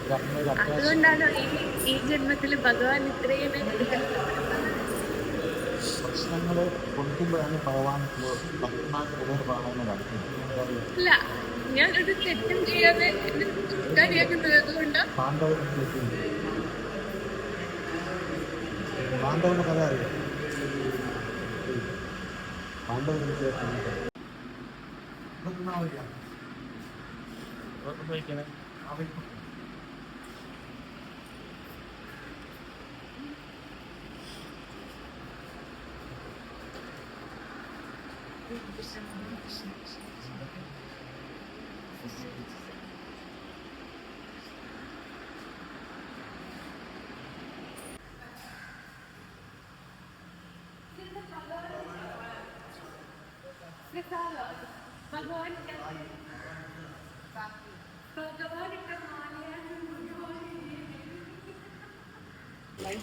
അതുകൊണ്ടാണോ ഈ ജന്മത്തിൽ ഭഗവാൻ ഇത്രയും പ്രശ്നങ്ങൾ കൊടുക്കുമ്പോഴാണ് ഭഗവാൻ ഭക്തന്മാർക്ക് ഉപകാരമാണെന്ന് കാണിക്കുന്നത്. ഇല്ല, ഞാനൊരു തെറ്റും ചെയ്യാതെ കാര്യമാക്കുന്നത് അതുകൊണ്ട് പാണ്ഡവന്റെ കഥ അറിയാം. Pandava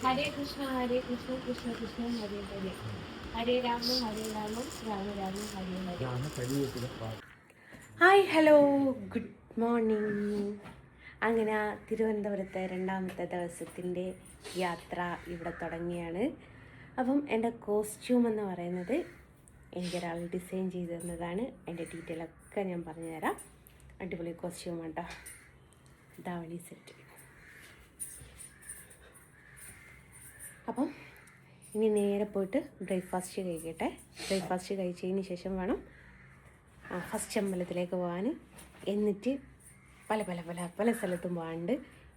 Hare Krishna Hare Krishna Krishna Krishna Hare Hare Hare Rama Rama Rama Hare Hare. Hi hello good morning. അങ്ങനെ തിരുവനന്തപുരത്തെ രണ്ടാമത്തെ ദിവസത്തിൻ്റെ യാത്ര ഇവിടെ തുടങ്ങിയാണ്. അപ്പം എൻ്റെ കോസ്റ്റ്യൂം എന്ന് പറയുന്നത് എനിക്കൊരാൾ ഡിസൈൻ ചെയ്ത് തന്നതാണ്. എൻ്റെ ഡീറ്റെയിലൊക്കെ ഞാൻ പറഞ്ഞുതരാം. അടിപൊളി കോസ്റ്റ്യൂം കേട്ടോ. ധാവണി സെറ്റ്. അപ്പം ഇനി നേരെ പോയിട്ട് ബ്രേക്ക്ഫാസ്റ്റ് കഴിക്കട്ടെ. ബ്രേക്ക്ഫാസ്റ്റ് കഴിച്ചതിന് ശേഷം വേണം ഫസ്റ്റ് അമ്പലത്തിലേക്ക് പോകാൻ. എന്നിട്ട് പല പല പല പല സ്ഥലത്തും പോകാനുണ്ട്.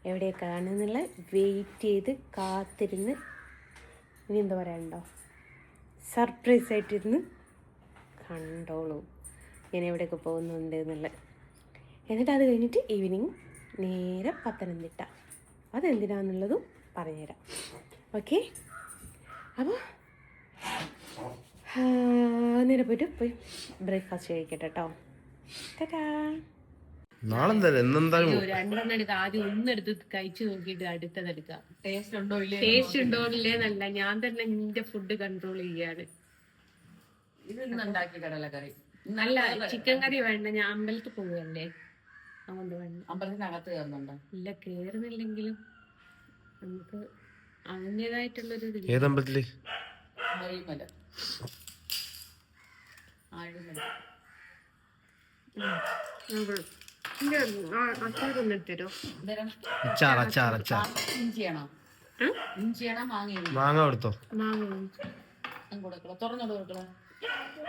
എവിടെയൊക്കെയാണെന്നുള്ള വെയിറ്റ് ചെയ്ത് കാത്തിരുന്ന് ഇനി എന്താ പറയാനുണ്ടോ, സർപ്രൈസ് ആയിട്ടിരുന്ന് കണ്ടോളൂ ഞാൻ എവിടെയൊക്കെ പോകുന്നുണ്ട് എന്നുള്ളത്. എന്നിട്ട് അത് കഴിഞ്ഞിട്ട് ഈവനിങ് നേരെ പത്തനംതിട്ട. അതെന്തിനാന്നുള്ളതും പറഞ്ഞുതരാം. ഓക്കെ, അപ്പോൾ നേരെ പോയി ബ്രേക്ക്ഫാസ്റ്റ് കഴിക്കട്ടെ കേട്ടോ. രണ്ടെണ്ണം എടുക്കാം. ആദ്യം ഒന്നെടുത്ത് കഴിച്ചു നോക്കിയിട്ട് അടുത്തതെടുക്കാം. ടേസ്റ്റ് ഉണ്ടോ ഇല്ലേന്നല്ല, ഞാൻ തന്നെ എന്റെ ഫുഡ് കൺട്രോൾ ചെയ്യാണ്. നല്ല ചിക്കൻ കറി വേണ്ട, ഞാൻ അമ്പലത്തിൽ പോവുകയല്ലേ, അതുകൊണ്ട് വേണ്ട. അമ്പലത്തിനകത്ത് കയറുന്നുണ്ടോ? ഇല്ല, കേറുന്നില്ലെങ്കിലും നമുക്ക് അതിൻ്റെതായിട്ടുള്ളൊരു ഏതമ്പലത്തില്? മാങ്ങ കൊടുത്തോ?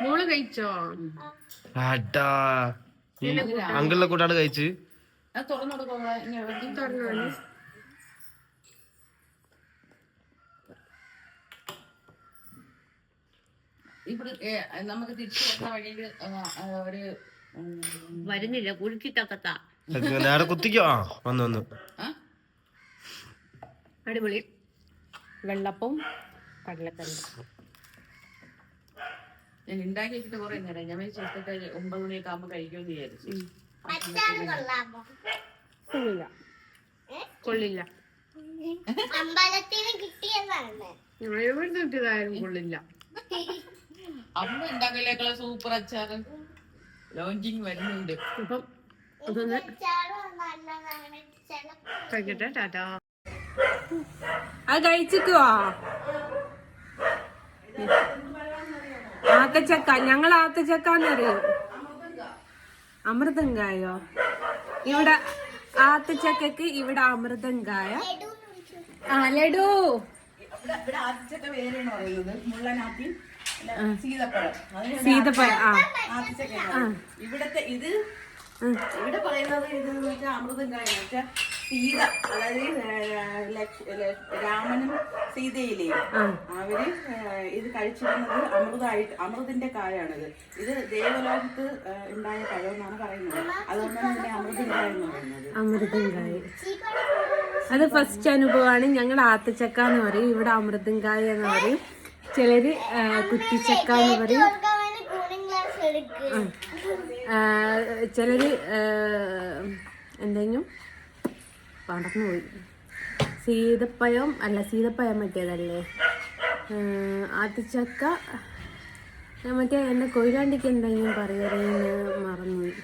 മോള് കഴിച്ചോ? അങ്കിളിനെ കൂട്ടാണ് കഴിച്ച്. ഇവിടെ നമുക്ക് തിരിച്ചു വരുന്ന വഴിയിൽ ഒരു വരുന്നില്ല, കുഴിച്ചിട്ടൊക്കത്താ. കുത്തിക്കോ. വന്നു അടിപൊളി വെള്ളപ്പം കടലക്കറി. ഞാൻ ഉണ്ടാക്കി വെച്ചിട്ട് കുറെ നേരം. ഞാൻ 9 മണിയൊക്കെ ആകുമ്പോ കഴിക്കുമെന്ന് വിചാരിച്ചു. കൊള്ളില്ല. കിട്ടിയതായാലും കൊള്ളില്ല. അമ്മ ഉണ്ടാക്കലേക്കുള്ള സൂപ്പർ അച്ചാറ് ലോഞ്ചിങ് വരുന്നുണ്ട്. അപ്പം അതൊന്ന് കഴിക്കട്ടെ. ടാറ്റാ. അത് കഴിച്ചിക്കോ? ആത്തച്ചക്ക. ഞങ്ങൾ ആത്തച്ചക്കാന്ന് പറയും. അമൃതങ്കായോ? ഇവിടെ ആത്തച്ചക്കക്ക് ഇവിടെ അമൃതങ്കായ. ലഡു. സീതപ്പഴം. ഇവിടത്തെ ഇത് ഇവിടെ പറയുന്നത് ഇതെന്ന് വെച്ചാൽ അമൃതങ്കായ വെച്ചാൽ സീത, അതായത് രാമനും സീതയിലെ അവര് ഇത് കഴിച്ചിരുന്നത് അമൃതിന്റെ കായാണിത്. ഇത് ദേവലോകത്ത് ഉണ്ടായ പഴം എന്നാണ് പറയുന്നത്. അതുകൊണ്ടാണ് ഇതിനെ അമൃതങ്കായ എന്ന് പറയുന്നത്. അമൃതങ്കായ അത് ഫസ്റ്റ് അനുഭവമാണ്. ഞങ്ങൾ ആത്തച്ചക്ക എന്ന് പറയും, ഇവിടെ അമൃതങ്കായ എന്ന് പറയും. ചിലര് കുറ്റിച്ചക്ക എന്ന് പറയും, ചിലര് എന്തെങ്കിലും പടർന്നുപോയി. സീതപ്പഴം അല്ല, സീതപ്പഴം മറ്റേതല്ലേ, ആത്തച്ചക്ക മറ്റേ എൻ്റെ കൊയിലാണ്ടിക്ക് എന്തെങ്കിലും പറയുന്നത് മറന്നുപോയി.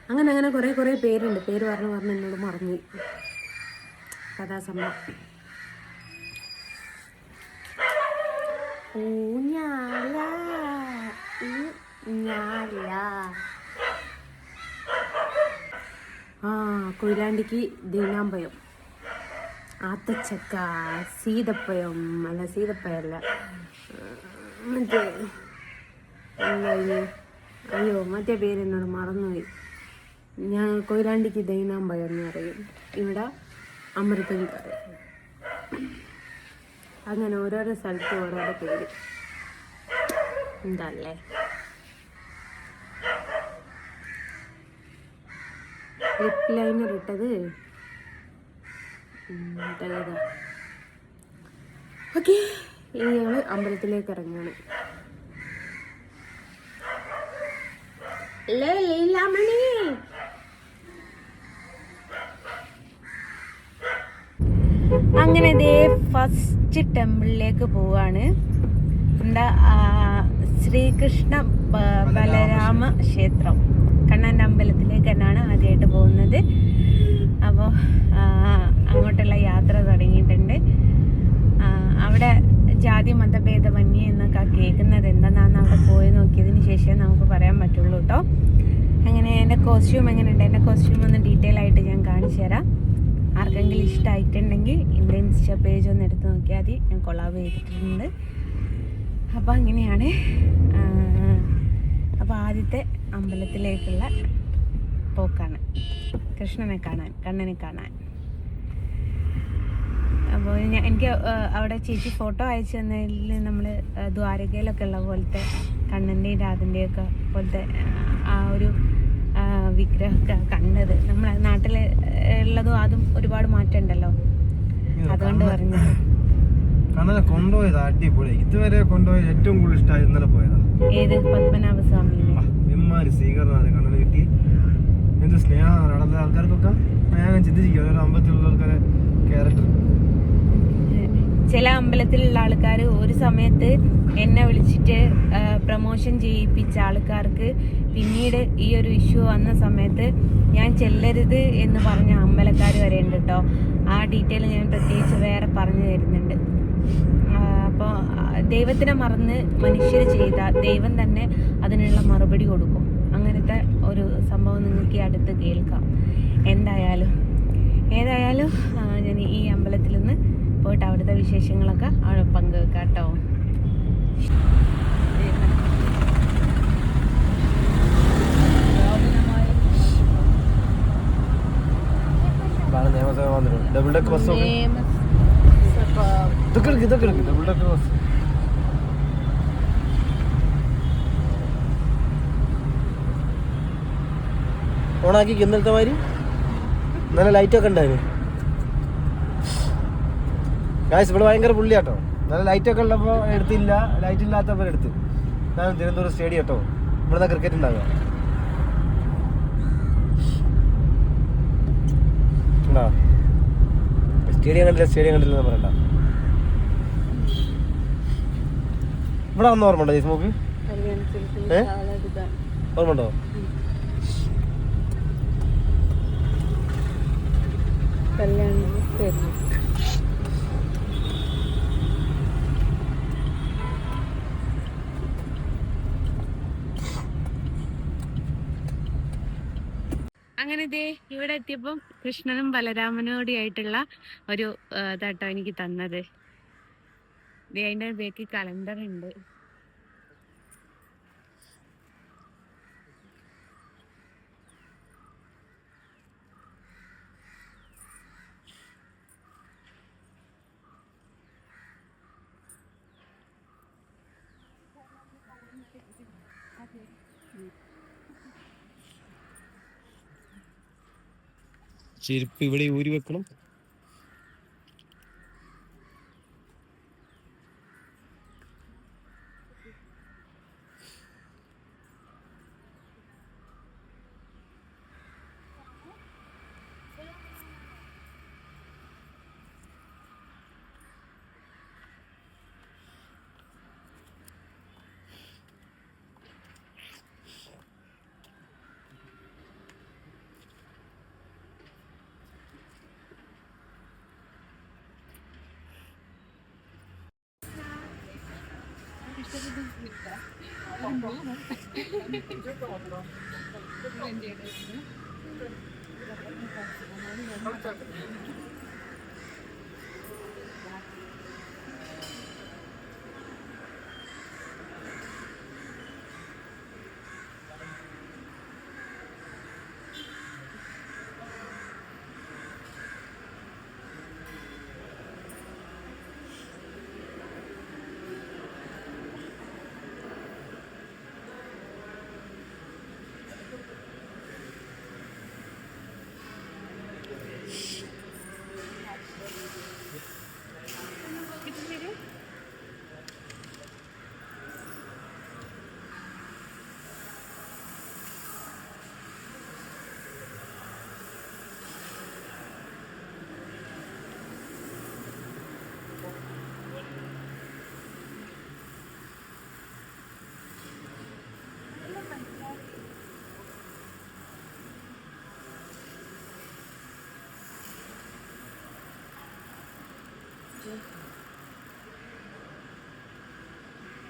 അങ്ങനെ കുറേ പേരുണ്ട്. പേര് പറഞ്ഞു എന്നോട് മറന്നുപോയി. കഥാസംഭവം. ഊഞ്ഞാല ഊഞ്ഞാല. കൊയിലാണ്ടിക്ക് ദീനാമ്പയം, ആത്തച്ചക്ക, സീതപ്പഴം, അല്ല സീതപ്പഴല്ല, മറ്റേ എന്താ, അയ്യോ മറ്റേ പേരെന്നോട് മറന്നുപോയി. ഞാൻ കൊയിലാണ്ടിക്ക് ദൈനാമ്പയം എന്ന് പറയും, ഇവിടെ അമൃതം പറയും. അങ്ങനെ ഓരോരോ സ്ഥലത്ത് ഓരോരോ പേര് എന്തല്ലേ. ലിപ് ലൈനർ ഇട്ടത് ഓക്കെ. ഇനി ഞങ്ങൾ അമ്പലത്തിലേക്ക് ഇറങ്ങുകയാണ്. ലീലാമണി അങ്ങനെ ദേ ഫസ്റ്റ് ടെമ്പിളിലേക്ക് പോവാണ്. എന്താ, ശ്രീകൃഷ്ണ ബലരാമ ക്ഷേത്രം കണ്ണൻ്റെ അമ്പലത്തിലേക്ക് തന്നെയാണ് ആദ്യമായിട്ട് പോകുന്നത്. അപ്പോൾ അങ്ങോട്ടുള്ള യാത്ര തുടങ്ങിയിട്ടുണ്ട്. അവിടെ ജാതി മതഭേദമന്യേ എന്നൊക്കെ കേൾക്കുന്നത് എന്താണെന്ന് അവിടെ പോയി നോക്കിയതിന് ശേഷമേ നമുക്ക് പറയാൻ പറ്റുള്ളൂ കേട്ടോ. അങ്ങനെ എൻ്റെ കോസ്റ്റ്യൂം എങ്ങനെയുണ്ട്, എൻ്റെ കോസ്റ്റ്യൂം ഒന്ന് ഡീറ്റെയിൽ ആയിട്ട് ഞാൻ കാണിച്ചു തരാം. ആർക്കെങ്കിലും ഇഷ്ടമായിട്ടുണ്ടെങ്കിൽ എൻ്റെ ഇൻസ്റ്റ പേജ് ഒന്ന് എടുത്ത് നോക്കിയാൽ മതി, ഞാൻ കൊളാബ് ചെയ്തിട്ടുണ്ട്. അപ്പോൾ അങ്ങനെയാണ്. അപ്പോൾ ആദ്യത്തെ അമ്പലത്തിലേക്കുള്ള പോക്കാണ്, കൃഷ്ണനെ കാണാൻ, കണ്ണനെ കാണാൻ. അപ്പോൾ എനിക്ക് അവിടെ ചേച്ചി ഫോട്ടോ അയച്ചു തന്നതിൽ നമ്മൾ ദ്വാരകയിലൊക്കെ ഉള്ള പോലത്തെ കണ്ണൻ്റെയും രാധൻ്റെയും ഒക്കെ പോലത്തെ ആ ഒരു വിഗ്രഹമൊക്കെ കണ്ടത്. നമ്മളെ നാട്ടിൽ ഉള്ളതും അതും ഒരുപാട് മാറ്റം ഉണ്ടല്ലോ, അതുകൊണ്ട് പറഞ്ഞു. കണ്ണനെ കൊണ്ടുപോയത് അടിപൊളി, ഇതുവരെ കൊണ്ടുപോയത് ഏറ്റവും കൂടുതൽ ഇഷ്ടമായി ഇന്നലെ പോയതാ. ഏത് പത്മനാഭ സ്വാമിയിലെ എമ്മാരി സ്വീകരണം കണ്ണന് കിട്ടി. എന്ത് സ്നേഹമാണ് നടന്ന ആൾക്കാർക്കൊക്കെ. ഞാൻ ചിന്തിച്ചിരിക്കും ഓരോ അമ്പലത്തിലുള്ള ആൾക്കാരെ ക്യാരക്ടർ. ചില അമ്പലത്തിലുള്ള ആൾക്കാർ ഒരു സമയത്ത് എന്നെ വിളിച്ചിട്ട് പ്രമോഷൻ ചെയ്യിപ്പിച്ച ആൾക്കാർക്ക് പിന്നീട് ഈ ഒരു ഇഷ്യൂ വന്ന സമയത്ത് ഞാൻ ചെല്ലരുത് എന്ന് പറഞ്ഞ അമ്പലക്കാർ വരെ ഉണ്ട് കേട്ടോ. ആ ഡീറ്റെയിൽ ഞാൻ പ്രത്യേകിച്ച് വേറെ പറഞ്ഞു തരുന്നുണ്ട്. അപ്പോൾ ദൈവത്തിനെ മറന്ന് മനുഷ്യർ ചെയ്താൽ ദൈവം തന്നെ അതിനുള്ള മറുപടി കൊടുക്കും. അങ്ങനത്തെ ഒരു സംഭവം നിങ്ങൾക്ക് അടുത്ത് കേൾക്കാം. ഏതായാലും ഞാൻ ഈ അമ്പലത്തിൽ നിന്ന് പോയിട്ട് അവിടുത്തെ വിശേഷങ്ങളൊക്കെ അവിടെ പങ്കുവെക്കാം കേട്ടോ. ഡബിൾ ഡെക്ക് ബസ്, ഇതൊക്കെ ഡബിൾ ഡെക്ക് ബസ്. ഓണാക്കി ഇന്നലത്തെ മാതിരി നല്ല ലൈറ്റൊക്കെ ഉണ്ടായിരുന്നു. ഗായ്സ് ഇവിടെ ഭയങ്കര പുള്ളിയാട്ടോ. നല്ല ലൈറ്റൊക്കെ ഉള്ളപ്പോൾ എടുത്തില്ല, ലൈറ്റ് ഇല്ലാത്തപ്പോൾ എടുത്ത്. ഞാൻ തിരുവനന്തപുരം സ്റ്റേഡിയം കേട്ടോ, ഇവിടുന്ന് ക്രിക്കറ്റ് ഉണ്ടാകുക. സ്റ്റേഡിയം കണ്ടില്ല പറയണ്ട. ഇവിടെ വന്ന ഓർമ്മ ഉണ്ടോ ജയ്സ്മോക്ക്? ഓർമ്മ ഉണ്ടോ? അങ്ങനെ ദേ ഇവിടെ എത്തിയപ്പം കൃഷ്ണനും ബലരാമനോടി ആയിട്ടുള്ള ഒരു ഇതാട്ടോ എനിക്ക് തന്നത്. ദേ അതിൻ്റെ ബേക്കിൽ കലണ്ടർ ഉണ്ട്. ചെരുപ്പ് ഇവിടെ ഊരി വെക്കണം.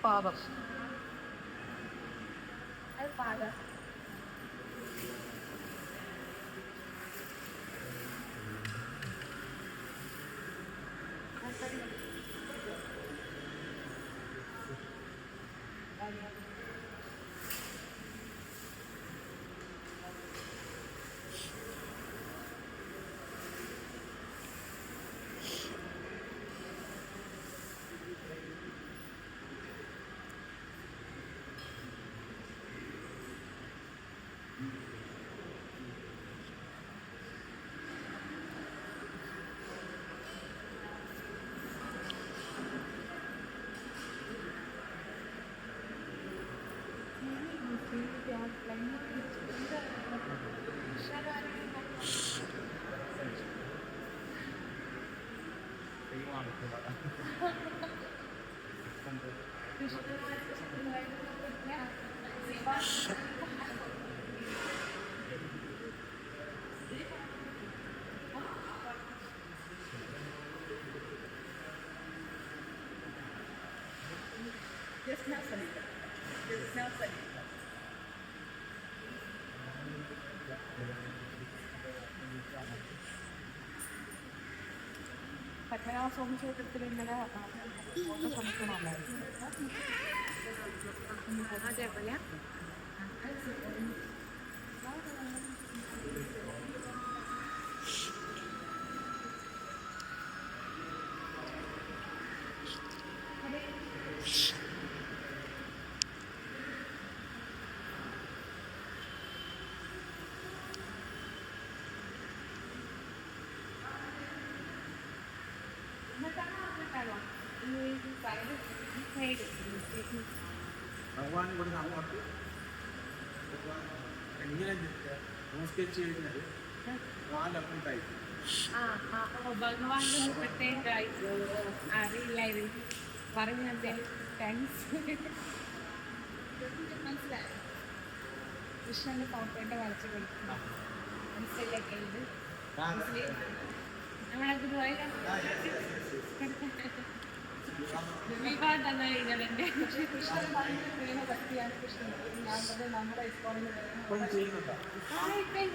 പാദം അത് പാദം പത്മനാഭസ്വാമി ക്ഷേത്രത്തിൽ ഇന്നലെ അതേപോലെ ഭഗവാൻ ഇവിടുന്ന് അങ്ങോട്ട് ഇങ്ങനെ നമസ്കരിച്ച് കഴിഞ്ഞാൽ നാലങ്ങോട്ടായിരിക്കും. ഭഗവാന്റെ പ്രത്യേകമായി അറിയില്ലായിരുന്നു പറഞ്ഞ താങ്ക്സ് മനസ്സിലായി. കൃഷ്ണന്റെ ഫോട്ടോയിട്ട് വരച്ച് കൊടുക്കുന്നു മനസ്സിലൊക്കെ ഇത് നമ്മളത് പോയ വിവാദം കഴിഞ്ഞാലെന്റെ കൃഷ്ണൻ ഭയങ്കര ഭക്തിയാണ്. കൃഷ്ണൻ ഞാൻ പറഞ്ഞത് നമ്മുടെ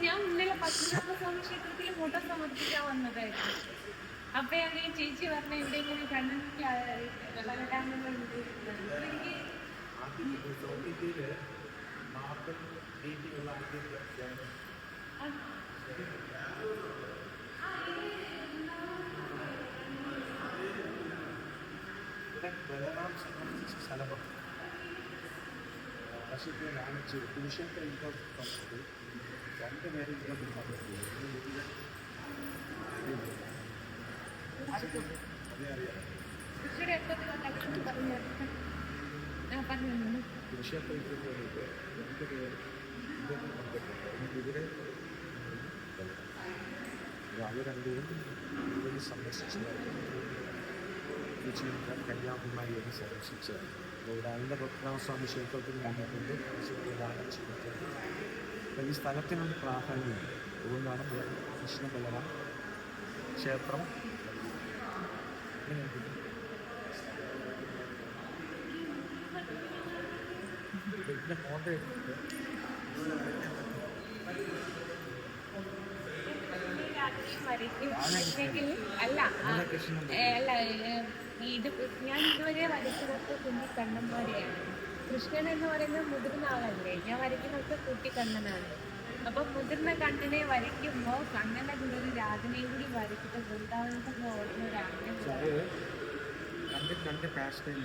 ഞാൻ ഇന്നലെ പത്മനാഭസ്വാമി ക്ഷേത്രത്തിൽ ഫോട്ടോ സമർപ്പിക്കാൻ വന്നതായിരുന്നു. അപ്പൊ അങ്ങനെ ചേച്ചി പറഞ്ഞ എവിടെയെങ്കിലും കണ്ണിക്ക് വെള്ളകെട്ടാങ്ങളുണ്ട് എനിക്ക് ബലറാം സംബന്ധിച്ച സ്ഥലമാണ്. വർഷത്തിൽ കാണിച്ച് കുരിശന്റെ യുദ്ധം സമയത്ത് രണ്ടുപേരും യുദ്ധം അതേ അറിയാം. കുരിശന്റെ യുദ്ധത്തിലേക്ക് രണ്ടുപേരും യുദ്ധത്തിൽ പങ്കെടുത്തിട്ടുണ്ട്. ഇവിടെ അത് രണ്ടുപേരും ഇവിടെ സന്ദർശിച്ചതായിട്ട് കന്യാകുമാരിയെ സന്ദർശിച്ച് ഗൗരാവിൻ്റെ പത്മനാഭസ്വാമി ക്ഷേത്രത്തിൽ നിന്നിട്ടുണ്ട് ദാനം ചെയ്തിട്ടുണ്ട്. അപ്പോൾ ഈ സ്ഥലത്തിനൊരു പ്രാധാന്യമുണ്ട്. അതുകൊണ്ടാണ് കൃഷ്ണ ബലറാം ക്ഷേത്രം ഇങ്ങനെ ഇതിന്റെ ഫോട്ടോ എടുത്തിട്ട് ഇത് ഞാൻ ഇതുവരെ വരയ്ക്കുന്നത് കുഞ്ഞിക്കണ്ണന്മാരെയാണ്. കൃഷ്ണൻ എന്ന് പറയുന്നത് മുതിർന്ന ആളല്ലേ, ഞാൻ വരയ്ക്കുന്നത് കുട്ടിക്കണ്ണനാണ്. അപ്പൊ മുതിർന്ന കണ്ണനെ വരയ്ക്കുമ്പോൾ കണ്ണന്റെ കൂടെ ഒരു രാധനയും കൂടി വരച്ചിട്ട് വൃന്ദാവനത്തിൽ പോകുന്ന ഒരു ആഗ്രഹം. രണ്ട് പാസ്റ്റ് ടൈം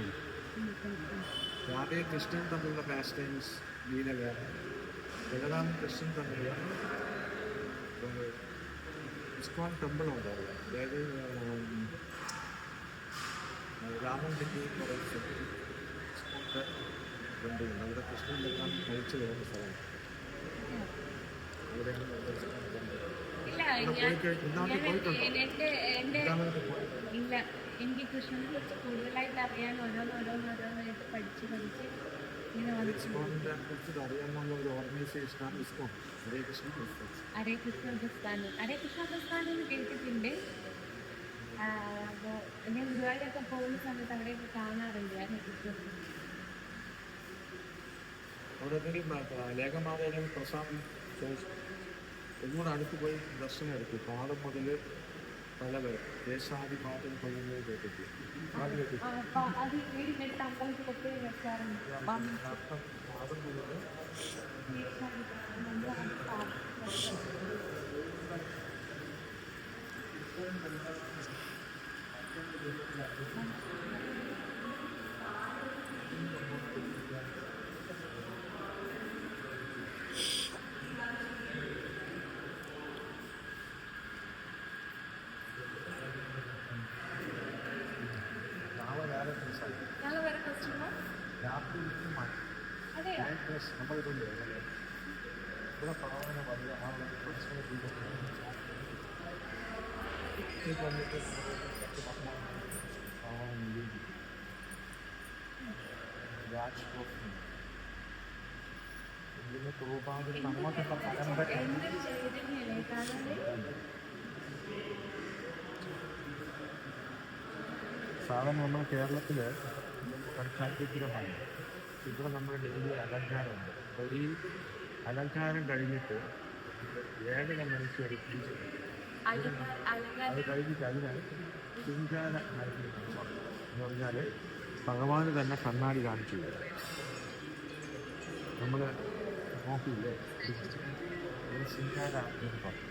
രാധയും കൃഷ്ണൻ തമ്മിലുള്ള പാസ്റ്റ് ടൈംസ് ലീല വേറെ, ബലറാം കൃഷ്ണൻ തമ്മിലുള്ള ഇസ്കോൺ ടെമ്പിൾ ഉണ്ടാവില്ല. അതായത് രാമൻഡിറ്റി ഇസ്കോൺ ടെമ്പിൾ അവിടെ കൃഷ്ണൻ ബലറാം കഴിച്ചു വരുന്ന സ്ഥലം. അവിടെയാണ് ഇല്ല, എനിക്ക് കൃഷ്ണനെ കുറിച്ച് കൂടുതലായിട്ട് അറിയാൻ ഓരോന്നോരോന്നായിട്ട് പഠിച്ച് ഇങ്ങനെ കുറിച്ച് അറിയാനുള്ള ഒരു ഓർഗനൈസേഷനാണ് ഇസ്കോൺ. ഹരേ കൃഷ്ണ പ്രസ്ഥാനം. ഹരേ കൃഷ്ണ പ്രസ്ഥാനം എന്ന് കേട്ടിട്ടുണ്ട്. അപ്പോൾ ഞാൻ ഗുരുവായൂരൊക്കെ പോകുന്ന സമയത്ത് അവിടെയൊക്കെ കാണാറുണ്ട് ഹരേ കൃഷ്ണ. അവിടെ ലേഖമാതയുടെ പ്രസാദം ഒന്നുകൂടെ അടുത്ത് പോയി ദർശനം എടുത്തു. പാടം മുതൽ പല പേർ ദേശാദിപാതം കൊള്ളുന്നത് കേട്ടിട്ട് അത് വീടിനടുത്ത് അമ്പലത്തിലൊക്കെ വെക്കാറുണ്ട്. പാടം മുതൽ നാളെ വേറെ ഫെസ്റ്റിവൽ രാത്രി അതെയോ? നമ്മളിതുണ്ട് ഇവിടെ പാവന വലിയ ആളുകൾ വന്നിട്ട് രാജ്കോട്ട് ഇതിന് പ്രൂപാതിൽ നമുക്കുള്ള പരമ്പര എന്തൊരു ചൈതന്യല്ലേ കാണാൻ. സാധാരണ നമ്മുടെ കേരളത്തിൽ സാഹിത്യപരമാണ്. ഇവിടെ നമ്മുടെ ഡെയിലി അലങ്കാരമുണ്ട്. അപ്പോൾ ഈ അലങ്കാരം കഴിഞ്ഞിട്ട് 7 മണിക്ക് ഒരു പൂജ, അത് കഴിഞ്ഞിട്ട് അതിന് ശൃംഗാര ആരതി എന്ന് പറഞ്ഞാൽ ഭഗവാന് തന്നെ കണ്ണാടി കാണിച്ചു തരും. നമ്മൾ നോക്കിയില്ലേ ശൃംഗാര ആരതി പറഞ്ഞു.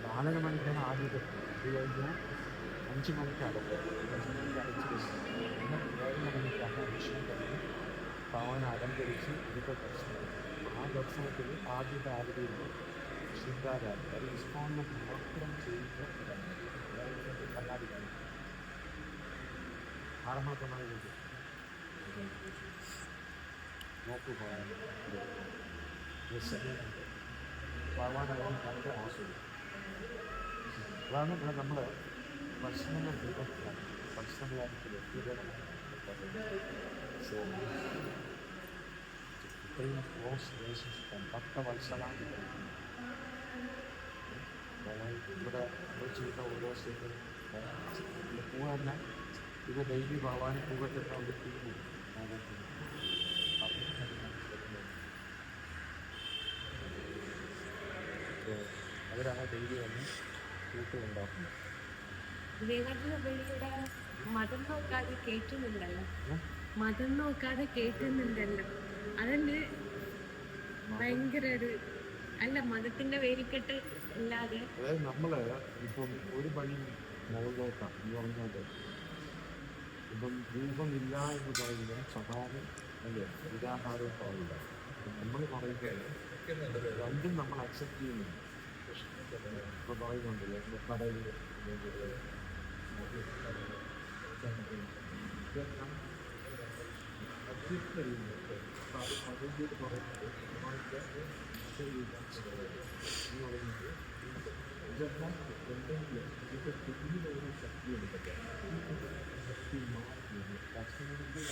4 മണിക്കാണ് ആദ്യത്തെ. ഇത് കഴിഞ്ഞാൽ 5 മണിക്ക് അടയ്ക്കും. 5 മണിക്ക് അടച്ചു പിന്നെ 7 മണിക്കാണ് ദർശനം കഴിഞ്ഞ് ഭഗവാൻ അലങ്കരിച്ച് ഇതൊക്കെ ദർശനം. ആ ദർശനത്തിൽ ആദ്യത്തെ ആരതിയുണ്ട് ശൃംഗാരാരതി. അത് ഇസ്കോണിൽ മാത്രം ചെയ്യുന്ന കണ്ണാടി കാണിക്കും. ആറന്മുളക്കണ്ണാടി കൊണ്ട് നോക്കു പോകാൻ ഭഗവാനായാലും കണ്ട് ആസ്വദിക്കും. അതാണ് ഇവിടെ നമ്മൾ ഭക്ഷണങ്ങൾ രൂപത്തിലാണ്. ഭക്ഷണകാര്യത്തിൽ ഇത്രയും ക്ലോസ് റിലേഷൻഷിപ്പാണ് 10 വർഷമാണ് ഇവിടെ ചെയ്യുന്ന ഓരോ സ്റ്റേറ്റും പൂ തന്നെ. ഇത് ഡെയിലി ഭഗവാന് പൂ കെട്ടുന്ന ഒരു ടീം അവരാണ് ഡെയിലി വന്ന് പൂക്കളുണ്ടാക്കുന്നത്. വെളിയുടെ മതം നോക്കാതെ കേട്ടുന്നുണ്ടല്ലോ, മതം നോക്കാതെ കേട്ടുന്നുണ്ടല്ലോ. അതന്നെ ഭയങ്കര ഒരു അല്ല, മതത്തിന്റെ വേലിക്കെട്ട് ഇല്ലാതെ. അതായത് നമ്മള് ഇപ്പം ഒരു പണി മുകളിലോട്ടാണ് എന്ന് പറഞ്ഞാൽ ഇപ്പം രൂപമില്ല എന്ന് പറയുന്നത് സ്വഭാവം അല്ലേ, നിരാഹാരവും പാടില്ല. നമ്മൾ പറയുന്നത് രണ്ടും നമ്മൾ അക്സെപ്റ്റ് ചെയ്യുന്നുണ്ട്. ഇപ്പൊ പറയുന്നുണ്ടല്ലോ കടയിൽ ഇതെല്ലാം അഭ്യസ്തരിയുന്നുണ്ട്. അപ്പോൾ അത് പകുതിയിൽ പറയുന്നത് നമ്മൾക്ക് എന്ന് പറയുന്നത് ഇതെല്ലാം എന്തെങ്കിലും ഇത് പിന്നീടൊരു ശക്തിയുണ്ട്. ശക്തി മാറ്റുന്നത് ഭക്ഷണത്തിൽ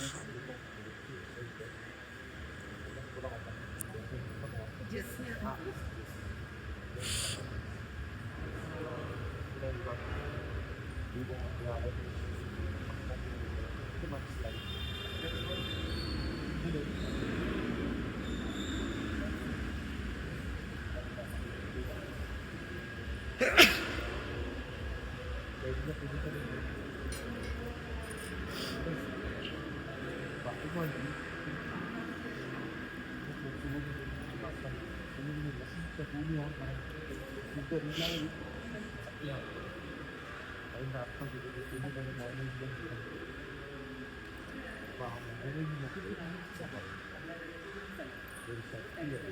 മനസ്സിലായി. അതിൻ്റെ അർത്ഥം ഒരു ശക്തിയാണ്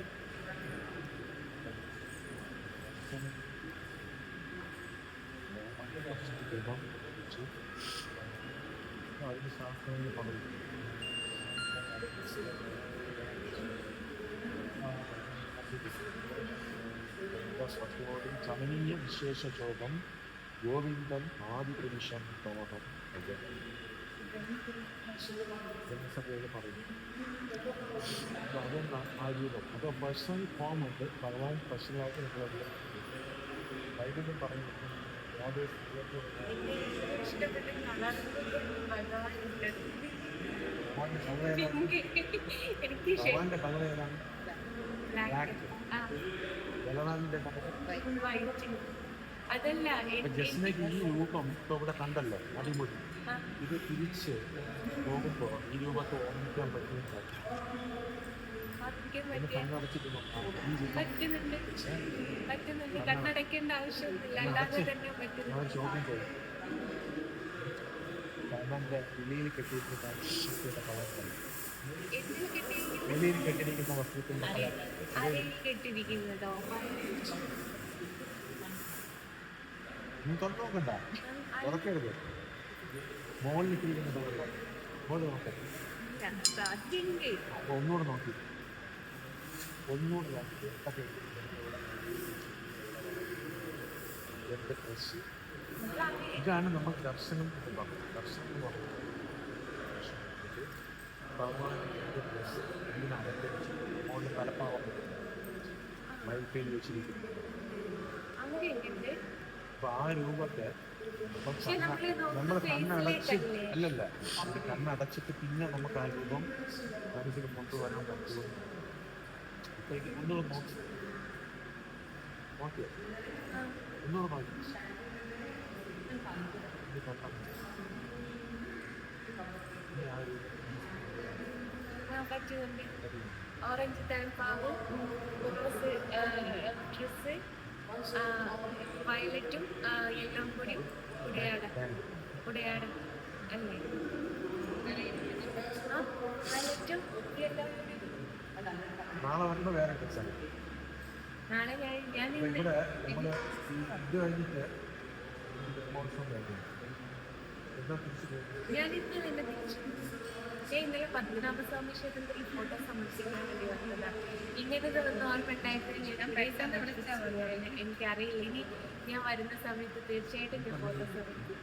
അതിന് ശാസ്ത്രങ്ങൾ പറയും സത്യോടും ചമനീയ വിശേഷശോഭം ഗോവിന്ദം ആദിപുരുഷം തോമം ജനസഭയിൽ പറയുന്നു. അപ്പോൾ അതൊന്നാണ് ആ രൂപം. അപ്പോൾ പേഴ്സണൽ ഫോം ഉണ്ട്. ഭഗവാൻ സ്പെഷ്യലായിട്ട് നിങ്ങളത് ബൈബിളിൽ പറയുന്നത് യാതൊരു ഭഗവാന്റെ കളർ ഏതാണ്? ബ്ലാക്ക്. ജലനാഥിന്റെ കളർ അതല്ല ജസ്നയ്ക്ക് ഈ രൂപം ഇപ്പൊ ഇവിടെ കണ്ടല്ലോ അടിമുടി. ഇത് തിരിച്ച് പോകുമ്പോൾ ഈ രൂപത്തെ ഓർമ്മിക്കാൻ പറ്റുന്നില്ല. കണ്ണടച്ചിട്ട് നോക്കാം. ഈ രൂപം കണ്ണടയ്ക്കേണ്ട ആവശ്യമൊന്നുമില്ല, അല്ലാതെ തന്നെ പറ്റുന്നു. ചോദ്യം ചെയ്യും. കണ്ണന്റെ ഉള്ളിൽ കെട്ടിയിരിക്കുന്ന കളർ ഉള്ളിൽ കെട്ടിയിരിക്കുന്ന വസ്തുക്കളുടെ കളർ കെട്ടിരിക്കുന്നതോ നീ തുറന്നു നോക്കണ്ട, തുറക്കരുത്. മുകളിൽ ഇട്ടിരിക്കുന്നത് മുകളിൽ നോക്കരുത്. അപ്പൊ ഒന്നുകൂടെ നോക്കി, ഒന്നുകൂടെ നോക്കി. എന്റെ ഡ്രസ് ഇതാണ് നമ്മൾ ദർശനം എന്ന് പറയുന്നത്. ദർശനം എന്ന് പറയുന്നത് ഭഗവാന്റെ ഡ്രസ് ഇങ്ങനെ അലങ്കരിച്ച് മുകളിൽ തലപ്പാവം മൈൽപ്പേൽ വെച്ചിരിക്കുന്നു. അപ്പൊ ആ രൂപത്തെ നമ്മൾ കണ്ണടച്ച് അല്ലല്ല കണ്ണടച്ചിട്ട് പിന്നെ നമുക്ക് ആ രൂപം മനസ്സിൽ കൊണ്ടുവരാൻ പറ്റുമോ? അപ്പോഴേക്ക് ഒന്നുകൂടെ നോക്കിയോ? ഒന്നുകൂടെ നോക്കി. ഇത് കണ്ടാൽ ആ രൂപം ഓറഞ്ച് തലപ്പാവ്, ഡ്രസ്, വയലറ്റും യെല്ലോയും കൂടി ഉടയാട അല്ലേ? വയലറ്റും യെല്ലോയും കൂടി. നാളെ വരുമ്പോൾ വേറെ ഡ്രസ്സാണ്. നാളെ ഞാൻ ഇവിടെ നമ്മള് ഇത് കഴിഞ്ഞിട്ട് ഞാൻ ഇന്ന് തന്നെ തിരിച്ചു. ഞാൻ ഇന്നലെ പത്മനാഭസ്വാമി ക്ഷേത്രത്തിൽ ഫോട്ടോ സമർപ്പിക്കാൻ വേണ്ടി വന്നതാണ്. ഇങ്ങനത്തെ ഒന്നും ഓർമ്മ ഉണ്ടായിട്ട് എനിക്കറിയില്ല. ഇനി ഞാൻ വരുന്ന സമയത്ത് തീർച്ചയായിട്ടും ഞാൻ ഫോട്ടോ സമർപ്പിക്കും.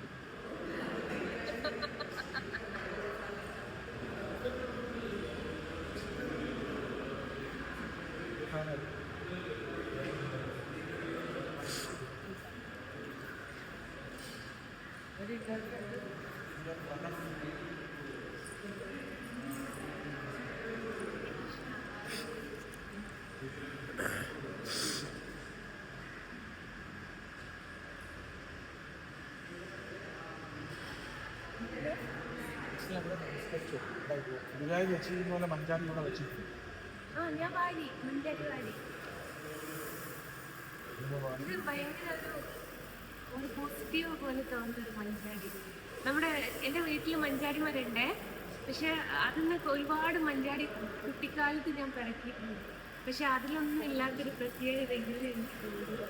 ഗുരുവായൂർ വെച്ചിരുന്ന പോലെ മഞ്ചാടി ഇവിടെ വെച്ചിട്ടുണ്ട്. ഞാൻ വാടി മുൻകാട്ടി വാടി. ഇത് ഭയങ്കര ഒരു പോസിറ്റീവ് പോലെ തോന്നുന്നൊരു മഞ്ചാടി. എൻ്റെ വീട്ടിൽ മഞ്ചാടിമാരുണ്ട്. പക്ഷെ അതിന്ന് ഒരുപാട് മഞ്ചാടി കുട്ടിക്കാലത്ത് ഞാൻ പിറക്കിയിട്ടുണ്ട്. പക്ഷെ അതിലൊന്നും ഇല്ലാത്തൊരു പ്രത്യേകത ഇങ്ങനെ എനിക്ക് തോന്നുന്നു.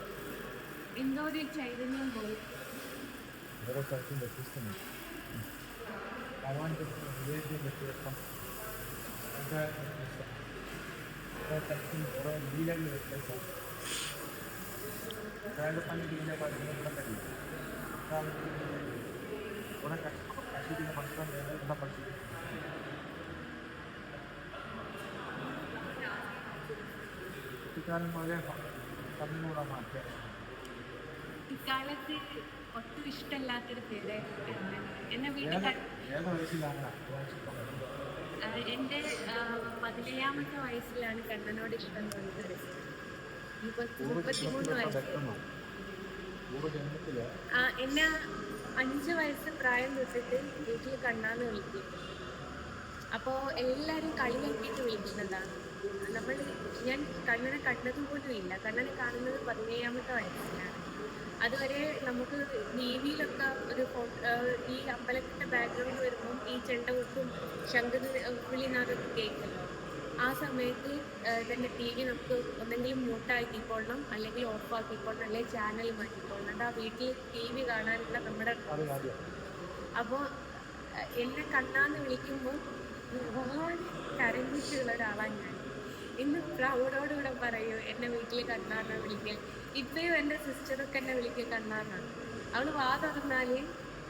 എന്തോ ഒരു ചൈതന്യം പോലെ. ഓരോ സ്ഥലത്തും വ്യത്യസ്തമാണ്. ഭഗവാന്റെ വ്യത്യസ്തം, ഓരോ സ്ഥലത്തും ഓരോ ലീലകൾ വ്യത്യസ്തം. പള്ളിയിലെ പഠിക്കുന്ന ഇവിടെ കശിക്കുന്ന ഭക്ഷണം ഇവിടെ പഠിക്കും. കുട്ടിക്കാലം പോലെ തമ്മിലൂടെ മാറ്റാം. ഇക്കാലത്ത് ഒട്ടും ഇഷ്ടമല്ലാത്തൊരു പേര് എന്നെ വീട്ടിൽ ഏത് വയസ്സിലാണ് എൻ്റെ 17ാമത്തെ വയസ്സിലാണ് കണ്ണനോട് ഇഷ്ടം തോന്നിയത്. 33 വയസ്സ്. എന്നെ 5 വയസ്സ് പ്രായം തൊട്ടിട്ട് വീട്ടിൽ കണ്ണാന്ന് വിളിക്കും. അപ്പോൾ എല്ലാവരും കളിയാക്കിയിട്ട് വിളിക്കുന്നതാണ്. ഞാൻ കണ്ണനെ കണ്ടതും പോലും ഇല്ല. കണ്ണനെ കാണുന്നത് 17ാമത്തെ വയസ്സിലാണ്. അതുവരെ നമുക്ക് ടി വിയിലൊക്കെ ഈ അമ്പലത്തിൻ്റെ ബാക്ക്ഗ്രൗണ്ട് വരുമ്പം ഈ ചെണ്ടകൊട്ടും ശംഖുവിളിനാഥൊക്കെ കേൾക്കുമല്ലോ. ആ സമയത്ത് തന്നെ ടി വി നമുക്ക് ഒന്നെങ്കിലും മ്യൂട്ടാക്കിക്കൊള്ളണം, അല്ലെങ്കിൽ ഓഫാക്കിക്കൊള്ളണം, അല്ലെങ്കിൽ ചാനൽ മാറ്റിക്കൊള്ളണം. അത് ആ വീട്ടിൽ ടി വി കാണാനുള്ള നമ്മുടെ. അപ്പോൾ എന്നെ കണ്ണാന്ന് വിളിക്കുമ്പോൾ ഒരുപാട് കരഞ്ഞിട്ടുള്ള ഒരാളാണ് ഞാൻ. ഇന്ന് പ്രൗഡോടുകൂടെ പറയൂ എന്നെ വീട്ടിൽ കണ്ണാന്നാണ് വിളിക്കൽ. ഇപ്പോഴും എൻ്റെ സിസ്റ്ററൊക്കെ എന്നെ വിളിക്കുക കണ്ണാന്നാണ്. അവൾ വാ തുറന്നാൽ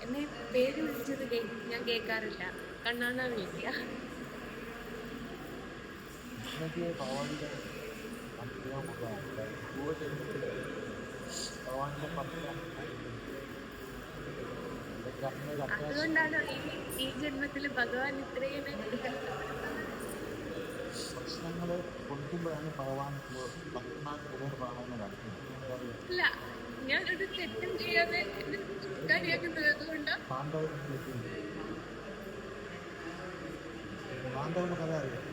എന്നെ പേര് വിളിച്ചത് ഞാൻ കേൾക്കാറില്ല, കണ്ണാന്നാ വിളിക്കുക. അതുകൊണ്ടാണ് ഈ ജന്മത്തിൽ ഭഗവാൻ ഇത്രയും പ്രശ്നങ്ങള് കൊടുക്കുമ്പോഴാണ് ഭഗവാൻ അല്ല, ഞാനൊരു തെറ്റും ചെയ്യാതെ കാര്യമാക്കുന്നത് അതുകൊണ്ടാണ്. പാണ്ഡവന്റെ കഥ അറിയാം.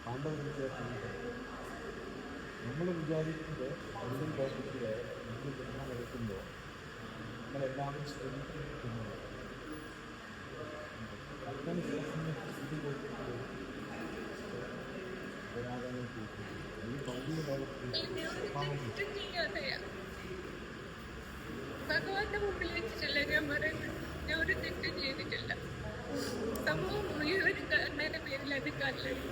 പാണ്ഡവന്റെ നമ്മൾ വിചാരിക്കുന്നത് ഒന്നും കേൾപ്പിക്കുക നമ്മൾ ജന്മം എടുക്കുമ്പോൾ നമ്മളെല്ലാവരും ശ്രമിക്കുന്നത് അതിന് ശേഷം സ്ഥിതി കൊടുക്കുന്നത് ഒരാളെ ഈ ഭൗതിക ഭഗവാന്റെ മുമ്പിൽ വെച്ചിട്ടല്ല ഞാൻ പറയുന്നത്. ഞാൻ ഒരു തെറ്റും ചെയ്തിട്ടില്ല. സംഭവം മുഴുവൻ കണ്ണന്റെ പേരിൽ അത് കല്ലടി.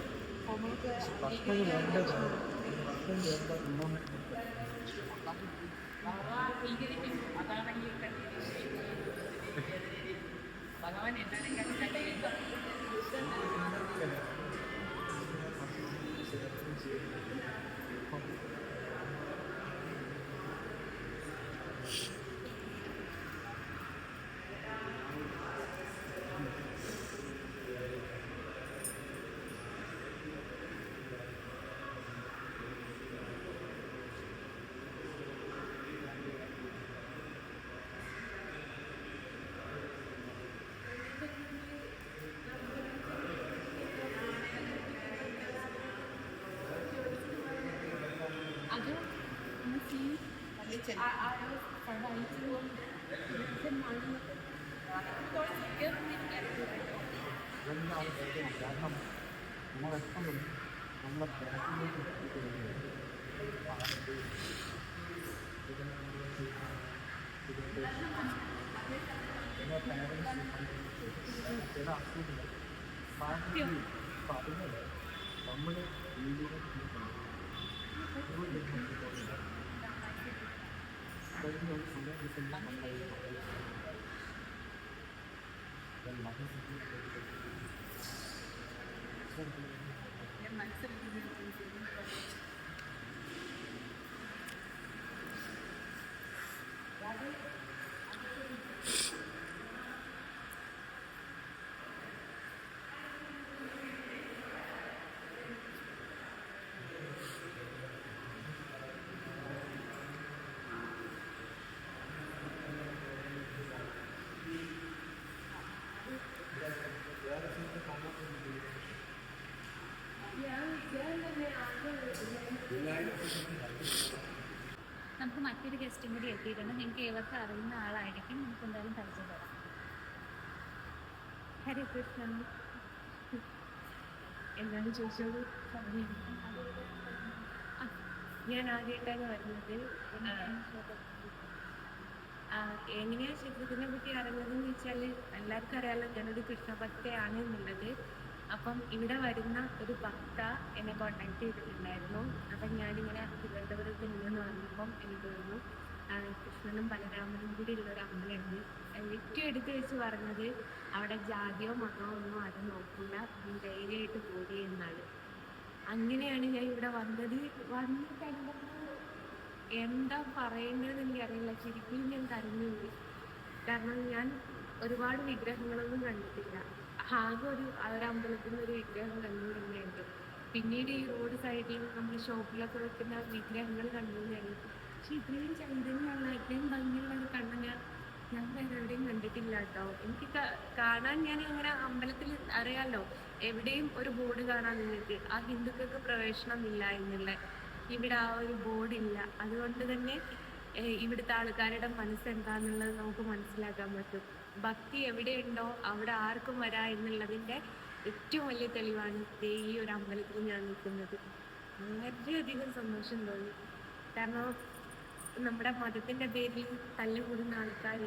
ഭഗവാൻ അത് കാരണം നമ്മളെപ്പോഴും നമ്മളെ ബാക്കിലേക്ക് ചില അസുഖങ്ങൾ പറഞ്ഞത് നമ്മുടെ വീടുകൾ നമുക്ക് മറ്റൊരു ഗസ്റ്റും കൂടി എത്തിയിട്ടുണ്ട്. നിങ്ങൾക്ക് ഏവർക്ക് അറിയുന്ന ആളായിരിക്കും. നമുക്ക് എന്തായാലും പരിചയപ്പെടാം. ഹരേ കൃഷ്ണ. എന്താണ് ചോദിച്ചോളൂ. ഞാൻ ആദ്യമായിട്ടാണ് വരുന്നത്. എങ്ങനെയാണ് ക്ഷേത്രത്തിനെ പറ്റി അറിഞ്ഞതെന്ന് വെച്ചാൽ എല്ലാവർക്കും അറിയാമല്ലോ ഞാനൊരു കൃഷ്ണഭക്തയാണ് എന്നുള്ളത്. അപ്പം ഇവിടെ വരുന്ന ഒരു ഭക്ത എന്നെ കോണ്ടാക്ട് ചെയ്തിട്ടുണ്ടായിരുന്നു. അപ്പം ഞാനിങ്ങനെ തിരുവനന്തപുരത്ത് നിന്ന് വന്നപ്പം എനിക്ക് തോന്നുന്നു കൃഷ്ണനും ബലരാമനും കൂടി ഉള്ളൊരു അമ്പലമുണ്ട്. ഏറ്റവും എടുത്ത് വെച്ച് പറഞ്ഞത് അവിടെ ജാതിയോ മതമോ ഒന്നും അത് നോക്കില്ല, ധൈര്യമായിട്ട് പോയി എന്നാണ്. അങ്ങനെയാണ് ഞാൻ ഇവിടെ വന്നത്. വന്ന് കണ്ടപ്പോൾ എന്താ പറയേണ്ടതെന്ന് എനിക്കറിയില്ല. ശരിക്കും ഞാൻ കരഞ്ഞുപോയി. കാരണം ഞാൻ ഒരുപാട് വിഗ്രഹങ്ങളൊന്നും കണ്ടിട്ടില്ല. ആകെ ഒരു അമ്പലത്തിൽ നിന്ന് ഒരു വിഗ്രഹം കണ്ടുകൊണ്ടിരുന്നുണ്ട്. പിന്നീട് ഈ റോഡ് സൈഡിൽ നമ്മൾ ഷോപ്പിലൊക്കെ വെക്കുന്ന വിഗ്രഹങ്ങൾ കണ്ടുകൊണ്ടായിരുന്നു. പക്ഷെ ഇത്രയും ചൈതന്യമുള്ള ഇത്രയും ഭംഗിയുള്ള ഒരു കണ്ണ് ഞാൻ വേറെ എവിടെയും കണ്ടിട്ടില്ല കേട്ടോ. എനിക്ക് കാണാൻ ഞാൻ ഇങ്ങനെ അമ്പലത്തിൽ അറിയാമല്ലോ, എവിടെയും ഒരു ബോർഡ് കാണാൻ നിങ്ങൾക്ക് ആ ഹിന്ദുക്കൾക്ക് പ്രവേശനമില്ല എന്നുള്ള. ഇവിടെ ആ ഒരു ബോർഡില്ല. അതുകൊണ്ട് തന്നെ ഇവിടുത്തെ ആൾക്കാരുടെ മനസ്സെന്താന്നുള്ളത് നമുക്ക് മനസ്സിലാക്കാൻ പറ്റും. ഭക്തി എവിടെയുണ്ടോ അവിടെ ആർക്കും വരാ എന്നുള്ളതിൻ്റെ ഏറ്റവും വലിയ തെളിവാണ് ഈ ഒരു അമ്പലത്തിൽ ഞാൻ നിൽക്കുന്നത്. വളരെയധികം സന്തോഷം തോന്നി. കാരണം നമ്മുടെ മതത്തിൻ്റെ പേരിൽ തല്ലുകൂടുന്ന ആൾക്കാർ,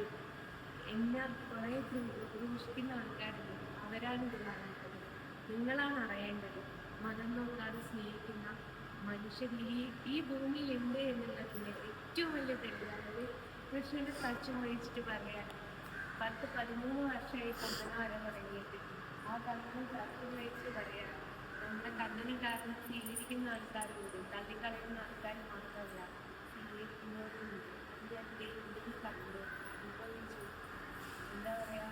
എന്നെ കുറേ ക്രൂശിക്കുന്ന ആൾക്കാരുണ്ട്. അവരാണ് ഇത് പറയുന്നത്. നിങ്ങളാണ് അറിയേണ്ടത്. മതം നോക്കാതെ സ്നേഹിക്കുന്ന മനുഷ്യർ ഈ ഭൂമിയിൽ ഉണ്ട് എന്നുള്ളതിൻ്റെ ഏറ്റവും വലിയ തെളിവാണ്. കൃഷ്ണന്റെ സാക്ഷ്യം വഹിച്ചിട്ട് പറയാൻ 13 വർഷമായി കണ്ണന വരെ തുടങ്ങിയിട്ട് ആ കണ്ണന് സാക്ഷ്യം വഹിച്ചിട്ട് പറയാൻ നമ്മുടെ കണ്ണന് കാരണം സ്വീകരിക്കുന്ന ആൾക്കാരുണ്ട്, തള്ളിക്കളയുന്ന ആൾക്കാർ മാത്രമല്ല സ്വീകരിക്കുന്നവരുണ്ട്. ഇതിൻ്റെ ഇതിന് കണ്ടു അനുഭവിച്ചു. എന്താ പറയാ,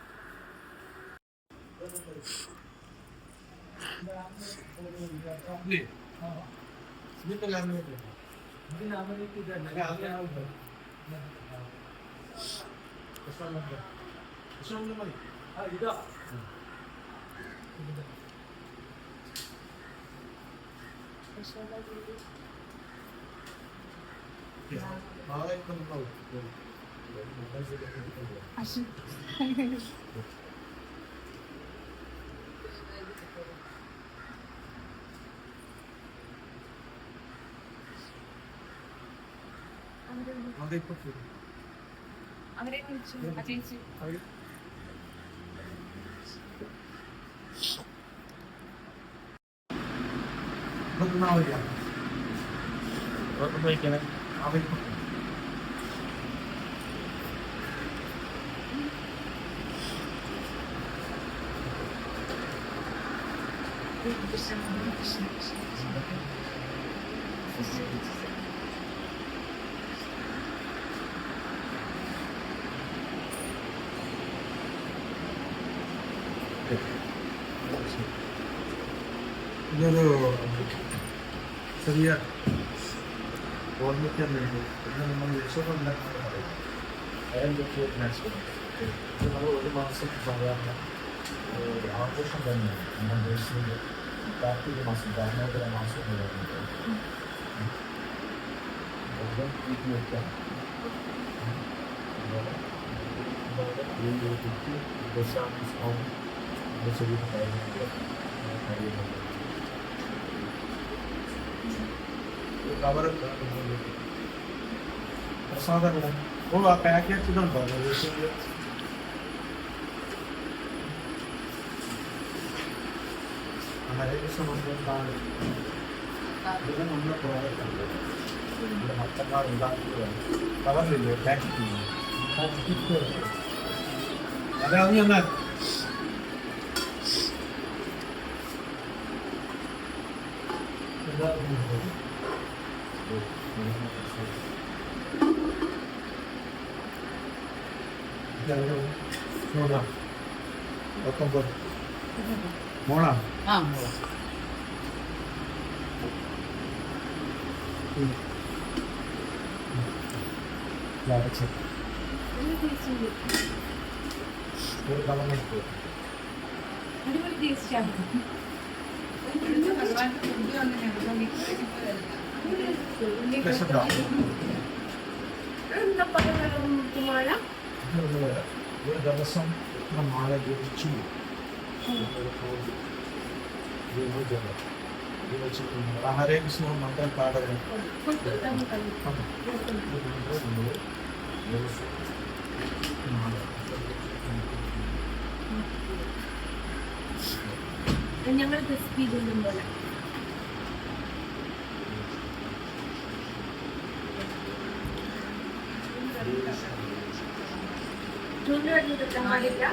അവരെ കുറിച്ച് ചേച്ചി ഇതൊരു ചെറിയ ഓർമ്മിക്കാൻ വേണ്ടി പിന്നെ നമ്മൾ യശോദ ഉണ്ടാക്കുന്നത് പറയും. ഇത് നമ്മൾ ഒരു മാസം സാധാരണ ആഘോഷം തന്നെയാണ്. നമ്മുടെ ദേശീയ കാർത്തിക മാസം ദാമോദര മാസം എന്ന് പറയുന്നത് വീട്ടിൽ വയ്ക്കാം. ദശാംശ ചെറിയ കാര്യങ്ങളുണ്ട്. കവറൊക്കെ പ്രസാദങ്ങളും ആ പാക്കേജ് ഇതുണ്ടോ ഹരേകൃഷ്ണ മന്ത്രമാണ്. ഇത് നമ്മുടെ പ്രോഡക്റ്റാണ്. ഇവിടെ മറ്റന്നാൾ ഉണ്ടാക്കുകയാണ്. കവറിലില്ലേ പാക്കറ്റ് അതെ അത് എന്നാൽ മോളാ അടിപൊളി ടേസ്റ്റാണ്. എന്താ പറയുക മഴ ഒരു ദിവസം മാല ജപിച്ചു ഹരേ കൃഷ്ണ മന്ത്രം പാടുക. ഞങ്ങൾ ക്രിസ്പി ഇതൊന്നും പോലെ ചൂണ്ട് വെച്ചിട്ട് പാടില്ല.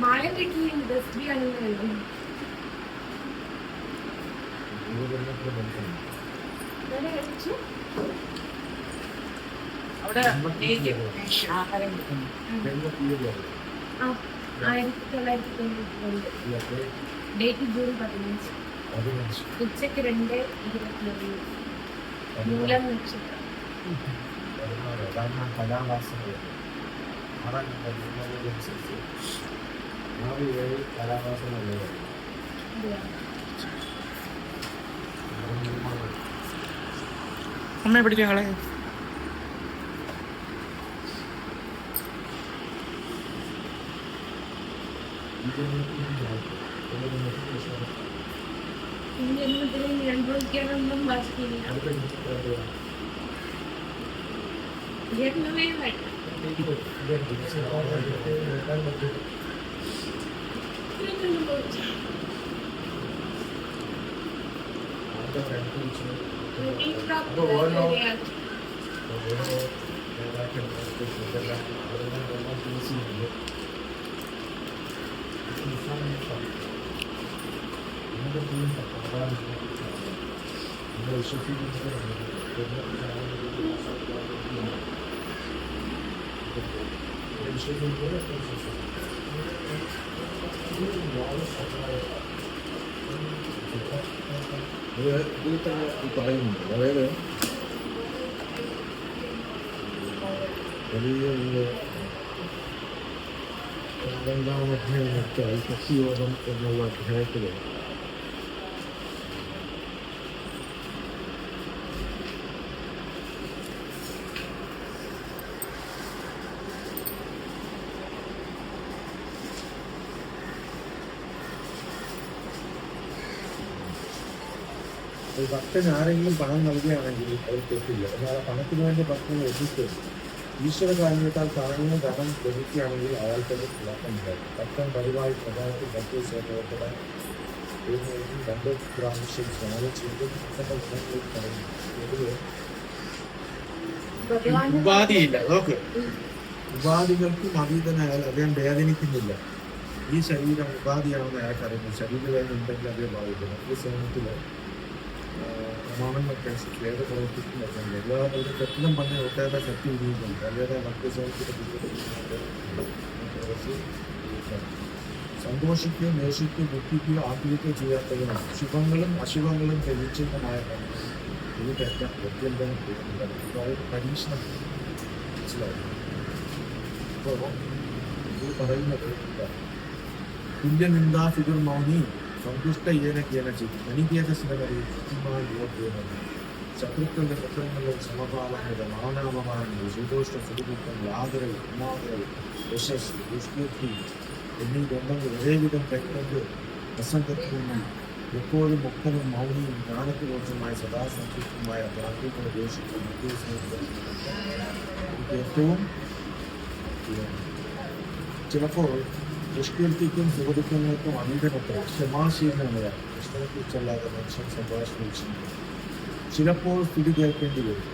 മായം കിട്ടി ക്രിസ്പി ആണെന്ന് അവിടെ ആഹാരം 1992 ഡേറ്റ് ജൂൺ 15 ഉച്ചക്ക് 2:21 മൂലം നക്ഷത്രം. കലാവാസന 6 കലാവാസന അമ്മയെ പിടിക്കാൻ കളെ ജന്മദിനം അനുഭവിക്കാനൊന്നും ബാക്കിയില്ല. ജന്മമേ വേണ്ട. ഇതിൽ തന്നെ പറയുന്നുണ്ട്. അതായത് വലിയ രണ്ടാം അധ്യായമൊക്കെ ശക്തിയോഗം എന്നുള്ള അധ്യായത്തിൽ ഭക്തൻ ആരെങ്കിലും പണം നൽകുകയാണെങ്കിൽ അത് തെറ്റില്ല. എന്നാൽ പണത്തിന് വേണ്ടി ഭക്തനെ എത്തിക്കരുത്. ഈശ്വര കാരണത്താൽ താങ്കളും ധനം ലഭിക്കുകയാണെങ്കിൽ അയാൾക്കത് ലാഭമുണ്ടാകും. ഭക്തൻ പതിവായി പ്രധാനത്തിൽ ഭക്തി ചേർപ്പെടാൻ 2 പ്രാവശ്യം സ്നാനം ചെയ്ത് ഭക്തന്റെ ഗുണങ്ങളിലേക്ക് പറയുന്നു. ഉപാധിയില്ല. നോക്ക്, ഉപാധികൾക്കും അതീതനായാൽ അദ്ദേഹം വേദനിക്കുന്നില്ല. ഈ ശരീരം ഉപാധിയാണെന്ന് അയാൾക്കറിയുന്നു. ശരീരവേദന ഉണ്ടെങ്കിൽ അതേ ബാധിക്കുന്നു. ഈ സമയത്തിൽ പ്രമാണങ്ങൾക്കനുസരിച്ച് ഏത് പ്രവർത്തിക്കുന്നതുണ്ട്. എല്ലാവരും കെട്ടിടം പറഞ്ഞ ഒട്ടേറെ ശക്തി ഉപയോഗിക്കുന്നുണ്ട്. വളരെ ഭക്തസേവനത്തിന്റെ സന്തോഷിക്കുകയും നേഷിക്കുകയും ദുഃഖിക്കുകയും ആഗ്രഹിക്കുകയും ചെയ്യാത്തവരാണ്. ശുഭങ്ങളും അശുഭങ്ങളും പരിച്ഛിന്നമായ ഇത് തെറ്റാൻ വ്യത്യന്തരം ചെയ്യുന്നതാണ്. അതായത് പരീക്ഷണം മനസ്സിലാവും. അപ്പോൾ ഇത് പറയുന്നത് തുല്യനിന്ദാ ഫിഗർ മൗനി സന്തുഷ്ട ഏനക്കേന ചെയ്തു മനികേതസ്മരണി ശത്രുക്കളുടെ പുത്രങ്ങളും സമഭാവങ്ങളുടെ മാനാപമാനങ്ങൾ സുദോഷ സുഖദുഃഖങ്ങൾ ആദരവ് അനാദരവ് യശസ് ദുഷ്കീർത്തി എന്നീ ബന്ധങ്ങൾ ഒരേവിധം കൈക്കൊണ്ട് പ്രസംഗത്തിനും എപ്പോഴും മുക്തനും മൗനിയും ജ്ഞാനത്തിലോചമായ സദാസംതൃപ്തമായ പ്രാർത്ഥിക്കുന്ന ദേശിക്കും മധ്യസ്നേഹിക്കും ഏറ്റവും ചിലപ്പോൾ ദുഷ്കീർത്തിക്കും സുഖദുഃഖങ്ങൾക്കും അമിതമത്ര ക്ഷമാശീലനയാണ്. കൃഷ്ണനെക്കുറിച്ചല്ലാതെ മനുഷ്യൻ സംഭാഷണം ചെയ്യുന്നു. ചിലപ്പോൾ സ്തുതി കേൾക്കേണ്ടി വരും,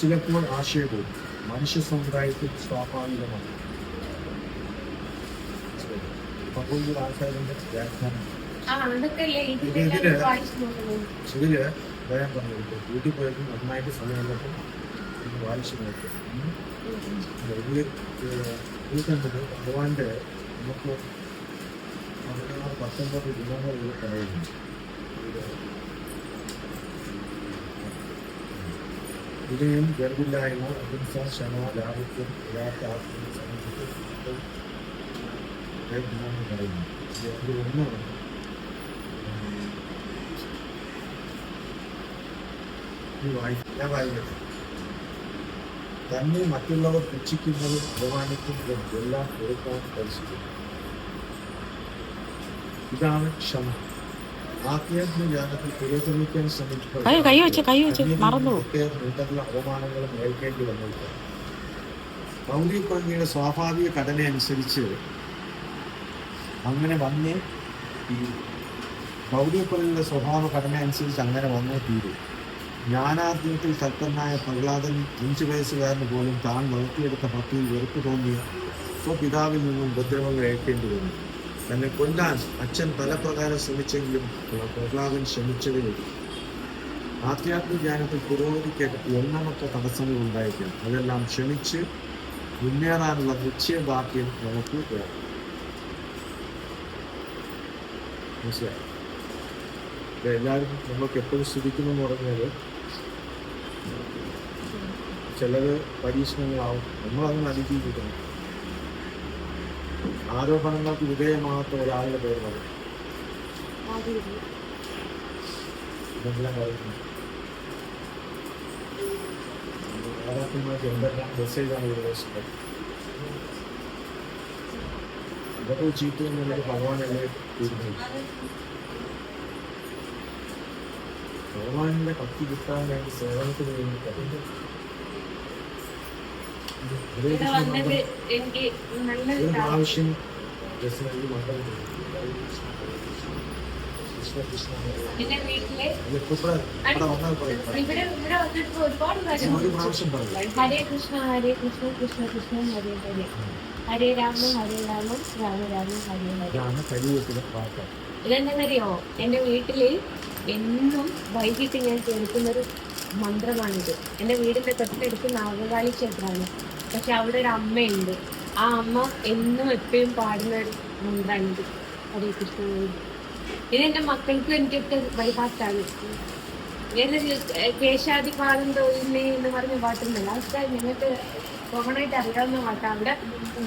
ചിലപ്പോൾ ആശയവും. മനുഷ്യ സമുദായത്തിൽ സ്വാഭാവികമാണ്. പകുതി ആൾക്കാരുടെ വ്യാഖ്യാനം ഇതില് പറയാൻ പറഞ്ഞിട്ട് വീട്ടിൽ പോയപ്പോൾ നന്നായിട്ട് സമയമുള്ളപ്പോൾ ഇത് വായിച്ചു നോക്കും. കണ്ടത് ഭഗവാന്റെ നമുക്ക് 16-19 ഗുണങ്ങൾ ഇത് പറയുന്നു. ഇവയും ഗർഭില്ലായ്മ, അഹിംസ, ക്ഷമ, ലാഭിത്വം, യഥാർത്ഥ ആത്മീയ സമൂഹത്തിൽ ഗുണങ്ങൾ പറയുന്നു. ഒന്ന് ഞാൻ വായിക്കട്ടെ. തന്നെ മറ്റുള്ളവർ പുച്ഛിക്കുന്നതും ബഹുമാനിക്കുന്നതും എല്ലാം കൊടുക്കാൻ പരിശീലിക്കും. ഇതാണ് ക്ഷമ. ആത്മീയജ്ഞാനത്തിൽ പുരോഗമിക്കാൻ ശ്രമിക്കുമ്പോൾ അവമാനങ്ങളും ഏൽക്കേണ്ടി വന്നിരിക്കും. മൗലികപ്രജ്ഞയുടെ സ്വാഭാവിക ഘടന അനുസരിച്ച് അങ്ങനെ വന്നേ തീരും. മൗലികപ്രജ്ഞയുടെ സ്വഭാവ ഘടന അനുസരിച്ച് അങ്ങനെ വന്നേ തീരും. ജ്ഞാനാർജ്ജനത്തിൽ തൽപ്പരനായ പ്രഹ്ലാദൻ 5 വയസ്സുകാരന് പോലും താൻ വളർത്തിയെടുത്ത ഭക്തിയിൽ വെറുപ്പ് തോന്നിയ സ്വപിതാവിൽ നിന്നും ഉപദ്രവങ്ങൾ ഏൽക്കേണ്ടി വന്നു. തന്നെ കൊല്ലാൻ അച്ഛൻ പലപ്രകാരം ശ്രമിച്ചെങ്കിലും പ്രഹ്ലാദൻ ശ്രമിച്ചതിൽ ആധ്യാത്മിക ജ്ഞാനത്തിൽ പുരോഗതിക്ക് ഒന്നാമത്തെ തടസ്സങ്ങൾ ഉണ്ടായിരിക്കാം. അതെല്ലാം ക്ഷമിച്ച് മുന്നേറാനുള്ള നിശ്ചയദാർഢ്യം നമുക്ക് വേണം. മനസ്സിലായി? എല്ലാവരും നമ്മൾക്ക് എപ്പോഴും ശ്രദ്ധിക്കുന്നു എന്ന് പറഞ്ഞാൽ ചിലത് പരീക്ഷണങ്ങളാവും. നമ്മളങ്ങനെ അതിജീവിക്കണം. ആരോപണങ്ങൾക്ക് വിധേയമാകാത്ത ഒരാളുടെ പേര് മതി ഇതെല്ലാം പറയുന്നു. യാഥാർത്ഥ്യമായിട്ട് എന്തെല്ലാം മെസ്സേജാണ് ഉപദേശിച്ചത്. ഇതൊക്കെ ചീറ്റ് എന്നുള്ളത് ഭഗവാനല്ലേ തീരുമാനിച്ചു. ഭഗവാനിന്റെ ഭക്തി കിട്ടാൻ വേണ്ടി സേവനത്തിന് വേണ്ടി ആവശ്യം ഹരേ കൃഷ്ണ ഹരേ കൃഷ്ണ കൃഷ്ണ കൃഷ്ണ ഹരേ ഹരേ ഹരേ രാമ ഹരേ രാമ രാമ രാമ ഹരേ ഹരേ. ഇതെന്താണെന്നറിയോ, എൻ്റെ വീട്ടില് എന്നും വൈകിട്ട് ഞാൻ കേൾക്കുന്നൊരു മന്ത്രമാണിത്. എൻ്റെ വീടിൻ്റെ തൊട്ടടുത്ത് നാഗകാളി ക്ഷേത്രമാണ്. പക്ഷെ അവിടെ ഒരു അമ്മയുണ്ട്. ആ അമ്മ എന്നും എപ്പോഴും പാടുന്ന ഒരു മന്ത്രമാണിത്, ഹരേ കൃഷ്ണ. ഇതെൻ്റെ മക്കൾക്കും എനിക്കൊക്കെ ബൈഹാർട്ടാണ്. ഏതൊരു കേശാദിപാദം തോന്നുന്നേ എന്ന് പറഞ്ഞ പാട്ടുണ്ടല്ലോ, അതൊക്കെ നിങ്ങൾക്ക് കോമണായിട്ട് അറിയാവുന്ന പാട്ടാണ്. അവിടെ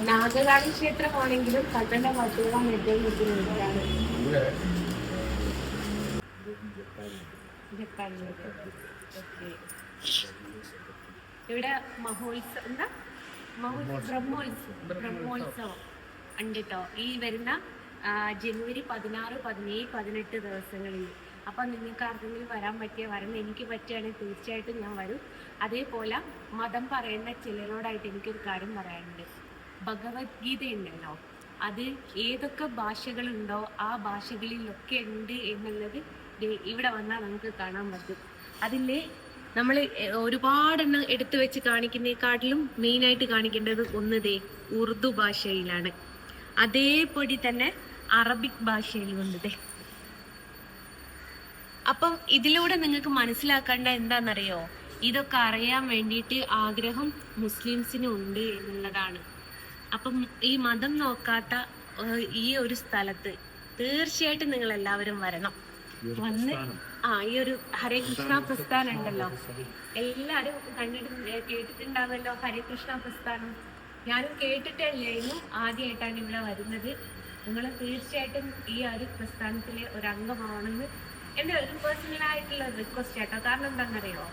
നാഗകാളി ക്ഷേത്രമാണെങ്കിലും കണ്ണൻ്റെ പാട്ടുകളാണ് ഏറ്റവും കൂടുതലാണ്. ഇവിടെ മഹോത്സവം എന്താ ബ്രഹ്മോത്സവം ഉണ്ട് കേട്ടോ. ഈ വരുന്ന ജനുവരി 16, 17, 18 ദിവസങ്ങളിൽ. അപ്പം നിങ്ങൾക്ക് ആർക്കെങ്കിലും വരാൻ പറ്റിയ വരണം. എനിക്ക് പറ്റുകയാണെങ്കിൽ തീർച്ചയായിട്ടും ഞാൻ വരും. അതേപോലെ മതം പറയുന്ന ചിലരോടായിട്ട് എനിക്കൊരു കാര്യം പറയാനുണ്ട്. ഭഗവത്ഗീത ഉണ്ടല്ലോ, അത് ഏതൊക്കെ ഭാഷകളുണ്ടോ ആ ഭാഷകളിലൊക്കെ ഉണ്ട് എന്നുള്ളത് ഇവിടെ വന്നാൽ നമുക്ക് കാണാൻ പറ്റും. അതിൽ നമ്മൾ ഒരുപാടെണ്ണം എടുത്തു വെച്ച് കാണിക്കുന്നതിനെക്കാട്ടിലും മെയിനായിട്ട് കാണിക്കേണ്ടത് ഒന്ന് ഉറുദു ഭാഷയിലാണ്. അതേപടി തന്നെ അറബിക് ഭാഷയിലുണ്ട്. അപ്പം ഇതിലൂടെ നിങ്ങൾക്ക് മനസ്സിലാക്കേണ്ട എന്താണെന്നറിയോ, ഇതൊക്കെ അറിയാൻ വേണ്ടിയിട്ട് ആഗ്രഹം മുസ്ലിംസിനും ഉണ്ട് എന്നുള്ളതാണ്. അപ്പം ഈ മതം നോക്കാത്ത ഈ ഒരു സ്ഥലത്ത് തീർച്ചയായിട്ടും നിങ്ങൾ എല്ലാവരും വരണം. വന്ന് ഈ ഒരു ഹരേ കൃഷ്ണ പ്രസ്ഥാനം ഉണ്ടല്ലോ, എല്ലാവരും കേട്ടിട്ടുണ്ടാവല്ലോ ഹരേ കൃഷ്ണ പ്രസ്ഥാനം. ഞാനും കേട്ടിട്ടില്ലായിരുന്നു, ആദ്യമായിട്ടാണ് ഇവിടെ വരുന്നത്. നിങ്ങൾ തീർച്ചയായിട്ടും ഈ ഒരു പ്രസ്ഥാനത്തിലെ ഒരു അംഗമാണെന്ന് എൻ്റെ ഒരു പേഴ്സണലായിട്ടുള്ള റിക്വസ്റ്റ് ആട്ടോ. കാരണം എന്താണെന്നറിയോ,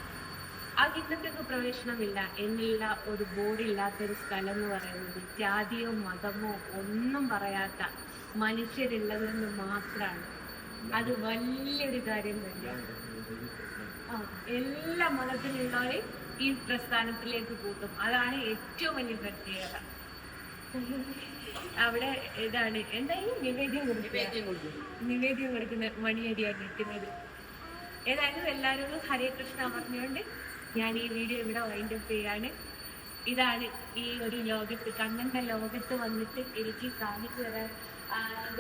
ആ ഹിന്ദുക്കൾക്ക് പ്രവേശനമില്ല എന്നുള്ള ഒരു ബോർഡ് ഇല്ലാത്തൊരു സ്ഥലം എന്ന് പറയുന്നത് ജാതിയോ മതമോ ഒന്നും പറയാത്ത മനുഷ്യരുള്ളതെന്ന് മാത്രമാണ്. അത് വലിയൊരു കാര്യം തന്നെയാണ്. എല്ലാ മതത്തിലുള്ളവരെയും ഈ പ്രസ്ഥാനത്തിലേക്ക് കൂട്ടും. അതാണ് ഏറ്റവും വലിയ പ്രത്യേകത. അവിടെ ഇതാണ് എന്തായാലും നിവേദ്യം കൊടുക്കുന്ന മണിയരിയാണ് കിട്ടുന്നത്. ഏതായാലും എല്ലാവരും ഹരേ കൃഷ്ണ പറഞ്ഞുകൊണ്ട് ഞാൻ ഈ വീഡിയോ ഇവിടെ വൈൻഡപ്പ് ചെയ്യാണ്. ഇതാണ് ഈ ഒരു ലോകത്ത്, കണ്ണൻ്റെ ലോകത്ത് വന്നിട്ട് എനിക്ക് കാണിച്ചു തരാൻ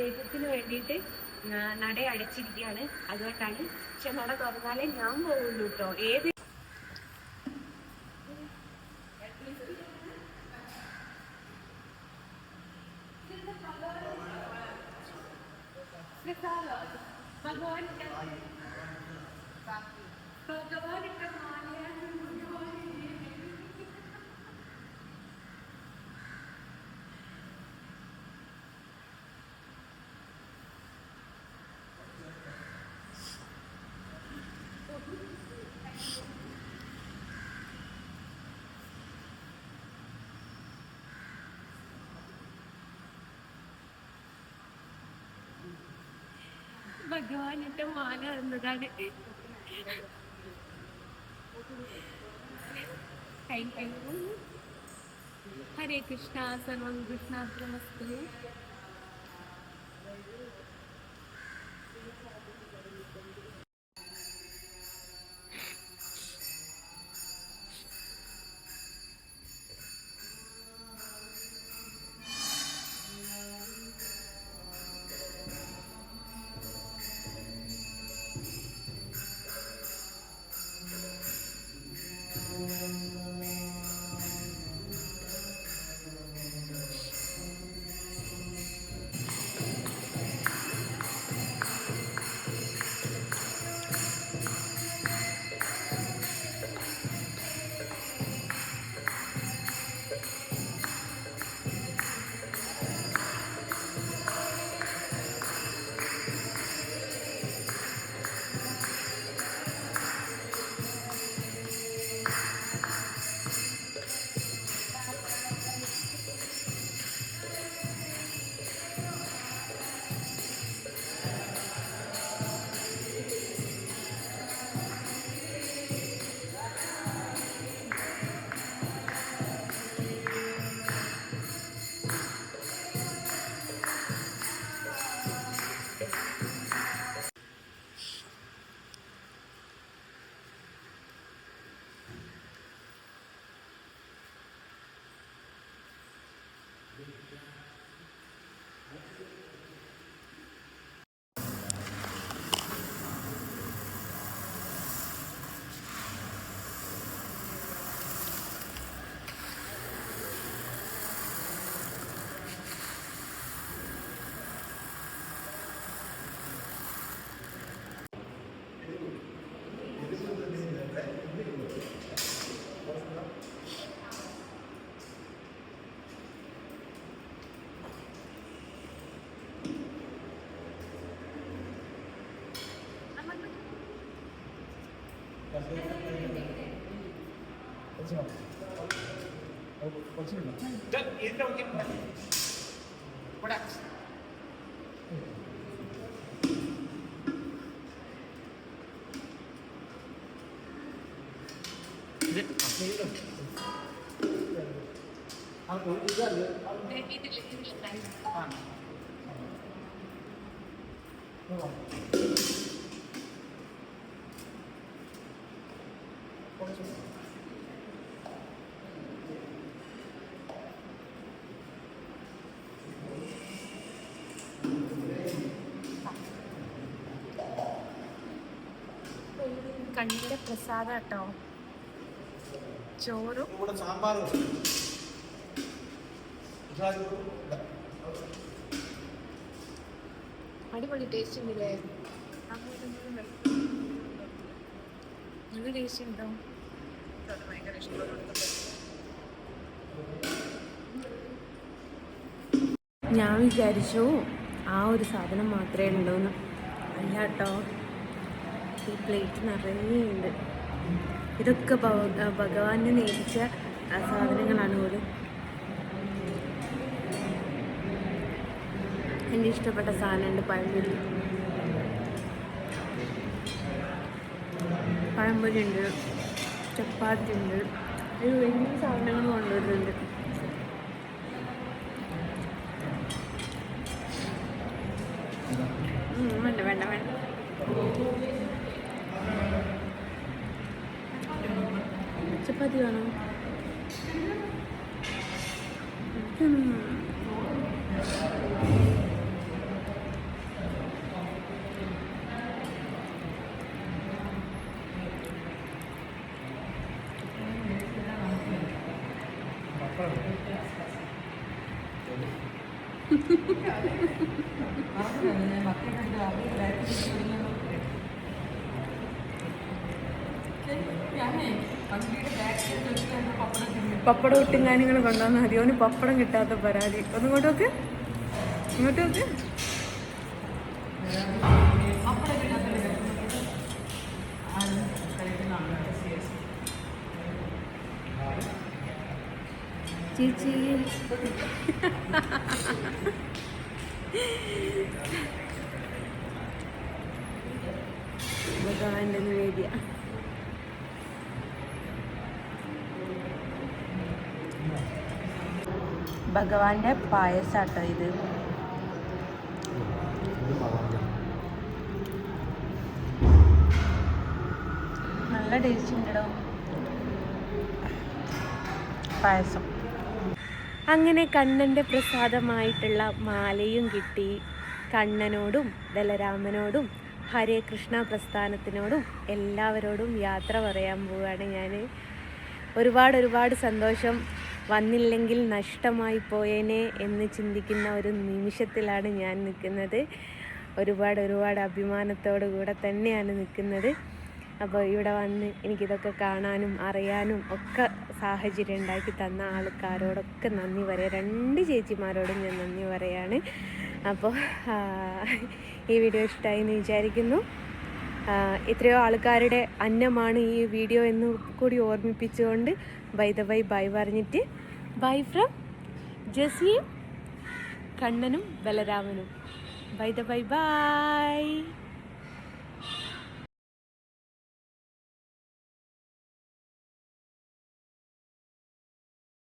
ദൈവത്തിന് വേണ്ടിയിട്ട് നട അടച്ചിരിക്കുകയാണ്. അതുകൊണ്ടാണ്. പക്ഷെ നട തുറന്നാലേ ഞാൻ പോകുള്ളൂ കേട്ടോ. ഏത് ഭഗവാനിന്റെ ഭഗവാനിന്റെ മാല എന്നതാണ്. ഹരേ കൃഷ്ണ. സർവം കൃഷ്ണാർപ്പണമസ്തു. കണ്ണിൻ്റെ പ്രസാദം കേട്ടോ. ചോറും അടിപൊളി ടേസ്റ്റ് ഉണ്ടല്ലേ? നല്ല ടേസ്റ്റ് ഉണ്ടോ? ഞാൻ വിചാരിച്ചു ആ ഒരു സാധനം മാത്രമേ ഉള്ളൂന്ന്. അല്ല കേട്ടോ, ഈ പ്ലേറ്റ് നിറയുണ്ട്. ഇതൊക്കെ ഭഗവാന് നേദിച്ച സാധനങ്ങളാണ് പോലും. എൻ്റെ ഇഷ്ടപ്പെട്ട സാധനമുണ്ട്, പഴംപൊരി. പഴംപൊരി ഉണ്ട്, ചപ്പാത്തി ഉണ്ട്, ഒരു വലിയ സാധനങ്ങൾ കൊണ്ടുവരുന്നുണ്ട്. വേണ്ട വേണ്ട വേണ്ട. ചപ്പാത്തി വേണോ? പപ്പടം ഇട്ടുങ്ങാനിങ്ങൾ കൊണ്ടുവന്നാൽ മതി. ഓന് പപ്പടം കിട്ടാത്ത പരാതി. ഒന്നിങ്ങോട്ട് നോക്ക്, ഇങ്ങോട്ട് നോക്ക്. ചേച്ചി ഭഗവാന്റെ നിവേദ്യ. ഭഗവാന്റെ പായസാട്ടോ ഇത്. നല്ല ടേസ്റ്റ് ഉണ്ടോ പായസം. അങ്ങനെ കണ്ണൻ്റെ പ്രസാദമായിട്ടുള്ള മാലയും കിട്ടി. കണ്ണനോടും ബലരാമനോടും ഹരേ കൃഷ്ണ പ്രസ്ഥാനത്തിനോടും എല്ലാവരോടും യാത്ര പറയാൻ പോവുകയാണ് ഞാൻ. ഒരുപാട് സന്തോഷം. വന്നില്ലെങ്കിൽ നഷ്ടമായി പോയേനെ എന്ന് ചിന്തിക്കുന്ന ഒരു നിമിഷത്തിലാണ് ഞാൻ നിൽക്കുന്നത്. ഒരുപാട് അഭിമാനത്തോടു കൂടെ തന്നെയാണ് നിൽക്കുന്നത്. അപ്പോൾ ഇവിടെ വന്ന് എനിക്കിതൊക്കെ കാണാനും അറിയാനും ഒക്കെ സാഹചര്യം ഉണ്ടാക്കി തന്ന ആൾക്കാരോടൊക്കെ നന്ദി പറയാം. 2 ചേച്ചിമാരോടും ഞാൻ നന്ദി പറയാണ്. അപ്പോൾ ഈ വീഡിയോ ഇഷ്ടമായി എന്ന് വിചാരിക്കുന്നു. എത്രയോ ആൾക്കാരുടെ അന്നമാണ് ഈ വീഡിയോ എന്ന് കൂടി ഓർമ്മിപ്പിച്ചുകൊണ്ട് ബൈ പറഞ്ഞിട്ട് ബൈ ഫ്രം ജസിയും കണ്ണനും ബലരാമനും. ബൈ.